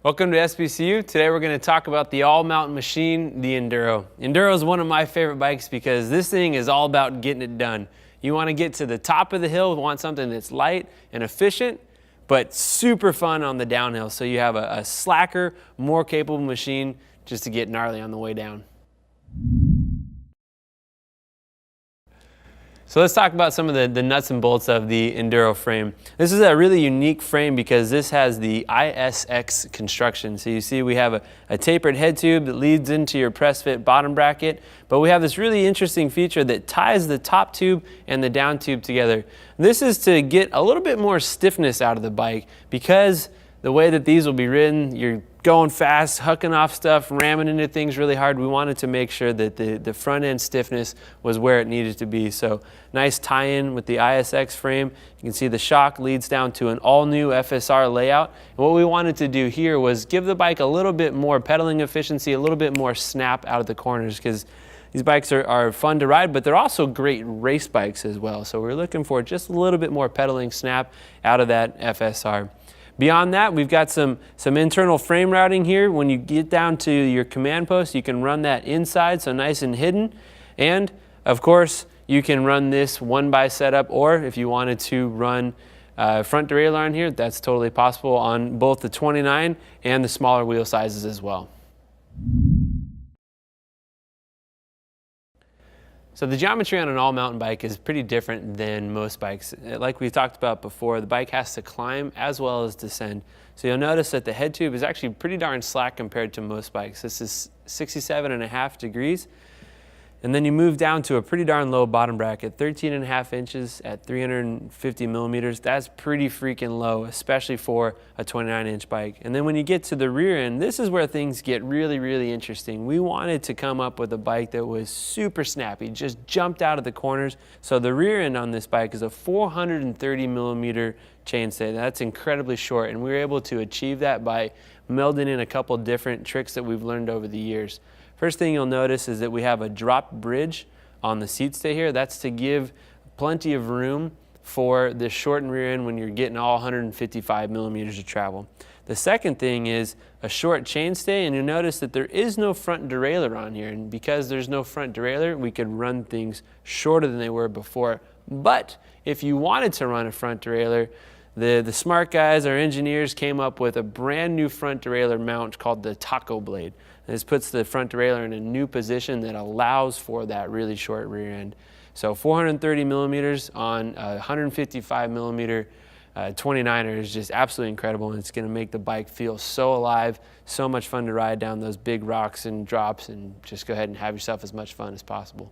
Welcome to SBCU. Today we're going to talk about the all-mountain machine, the Enduro. Enduro is one of my favorite bikes because this thing is all about getting it done. You want to get to the top of the hill, want something that's light and efficient, but super fun on the downhill. So you have a slacker, more capable machine just to get gnarly on the way down. So let's talk about some of the nuts and bolts of the Enduro frame. This is a really unique frame because this has the ISX construction. So you see we have a tapered head tube that leads into your press fit bottom bracket, but we have this really interesting feature that ties the top tube and the down tube together. This is to get a little bit more stiffness out of the bike because the way that these will be ridden, you're going fast, hucking off stuff, ramming into things really hard. We wanted to make sure that the front end stiffness was where it needed to be. So nice tie-in with the ISX frame. You can see the shock leads down to an all-new FSR layout. And what we wanted to do here was give the bike a little bit more pedaling efficiency, a little bit more snap out of the corners, because these bikes are fun to ride, but they're also great race bikes as well. So we're looking for just a little bit more pedaling snap out of that FSR. Beyond that, we've got some internal frame routing here. When you get down to your command post, you can run that inside, so nice and hidden. And of course, you can run this 1x setup, or if you wanted to run front derailleur on here, that's totally possible on both the 29 and the smaller wheel sizes as well. So the geometry on an all-mountain bike is pretty different than most bikes. Like we talked about before, the bike has to climb as well as descend. So you'll notice that the head tube is actually pretty darn slack compared to most bikes. This is 67.5 degrees. And then you move down to a pretty darn low bottom bracket, 13.5 inches at 350 millimeters. That's pretty freaking low, especially for a 29-inch bike. And then when you get to the rear end, this is where things get really, really interesting. We wanted to come up with a bike that was super snappy, just jumped out of the corners. So the rear end on this bike is a 430 millimeter chainstay. That's incredibly short, and we were able to achieve that by melding in a couple different tricks that we've learned over the years. First thing you'll notice is that we have a drop bridge on the seat stay here. That's to give plenty of room for the shortened rear end when you're getting all 155 millimeters of travel. The second thing is a short chainstay, and you'll notice that there is no front derailleur on here. And because there's no front derailleur, we could run things shorter than they were before. But if you wanted to run a front derailleur, the smart guys, our engineers, came up with a brand new front derailleur mount called the taco blade. And this puts the front derailleur in a new position that allows for that really short rear end. So 430 millimeters on a 155 millimeter 29er is just absolutely incredible, and it's going to make the bike feel so alive, so much fun to ride down those big rocks and drops, and just go ahead and have yourself as much fun as possible.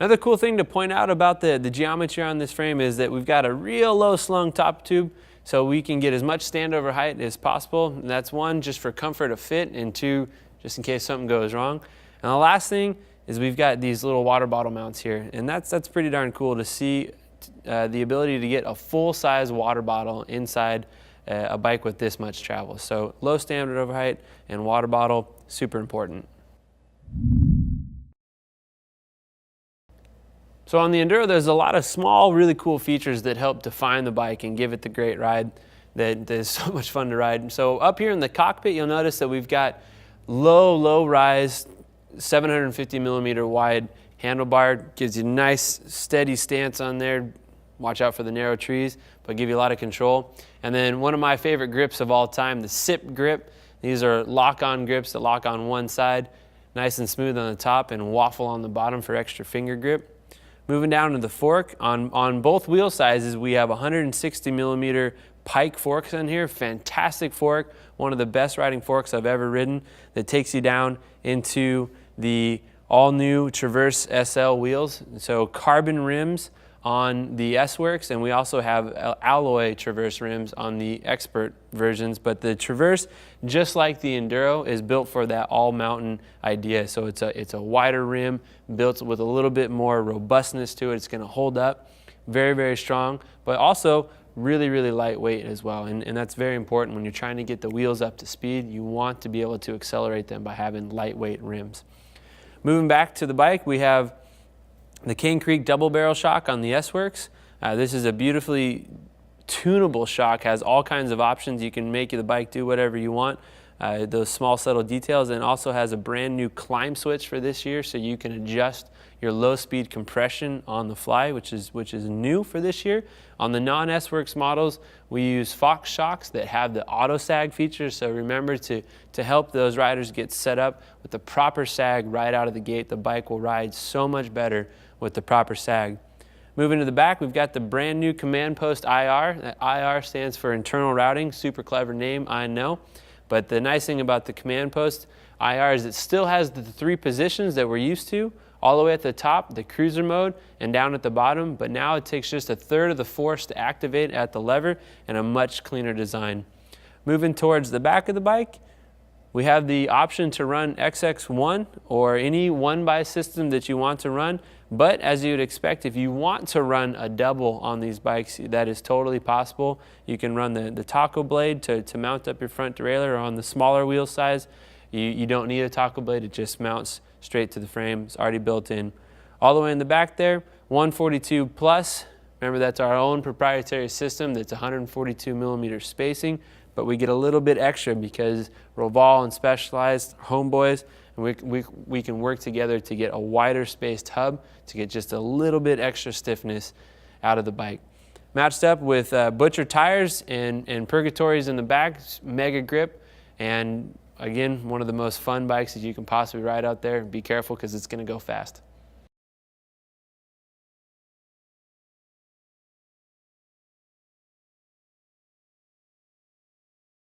Another cool thing to point out about the geometry on this frame is that we've got a real low slung top tube, so we can get as much standover height as possible. And that's one, just for comfort of fit, and two, just in case something goes wrong. And the last thing is we've got these little water bottle mounts here, and that's pretty darn cool to see the ability to get a full-size water bottle inside a bike with this much travel. So low standover height and water bottle, super important. So on the Enduro, there's a lot of small, really cool features that help define the bike and give it the great ride that is so much fun to ride. So up here in the cockpit, you'll notice that we've got low rise, 750 millimeter wide handlebar. Gives you a nice, steady stance on there. Watch out for the narrow trees, but give you a lot of control. And then one of my favorite grips of all time, the SIP grip. These are lock-on grips that lock on one side, nice and smooth on the top, and waffle on the bottom for extra finger grip. Moving down to the fork, on both wheel sizes, we have 160 millimeter pike forks in here. Fantastic fork, one of the best riding forks I've ever ridden, that takes you down into the all-new Traverse SL wheels. So carbon rims on the S-Works, and we also have alloy Traverse rims on the Expert versions. But the Traverse, just like the Enduro, is built for that all-mountain idea. So it's a wider rim, built with a little bit more robustness to it. It's going to hold up very strong, but also really lightweight as well. And that's very important when you're trying to get the wheels up to speed. You want to be able to accelerate them by having lightweight rims. Moving back to the bike, we have the Cane Creek double barrel shock on the S-Works. This is a beautifully tunable shock, has all kinds of options. You can make the bike do whatever you want. Those small subtle details, and also has a brand new climb switch for this year, so you can adjust your low speed compression on the fly, which is new for this year. On the non-S-Works models, we use Fox shocks that have the auto sag feature, so remember to help those riders get set up with the proper sag right out of the gate. The bike will ride so much better with the proper sag. Moving to the back, we've got the brand new command post IR. That IR stands for internal routing, super clever name, I know. But the nice thing about the command post IR is it still has the 3 positions that we're used to, all the way at the top, the cruiser mode, and down at the bottom, but now it takes just 1/3 of the force to activate at the lever, and a much cleaner design. Moving towards the back of the bike, we have the option to run XX1 or any 1x system that you want to run, but as you would expect, if you want to run a double on these bikes, that is totally possible. You can run the taco blade to mount up your front derailleur, or on the smaller wheel size, you don't need a taco blade, it just mounts straight to the frame. It's already built in. All the way in the back there, 142 plus. Remember, that's our own proprietary system that's 142 millimeter spacing, but we get a little bit extra because Roval and Specialized are homeboys, and we can work together to get a wider spaced hub to get just a little bit extra stiffness out of the bike. Matched up with Butcher tires and Purgatories in the back, mega grip, and again, one of the most fun bikes that you can possibly ride out there. Be careful because it's going to go fast.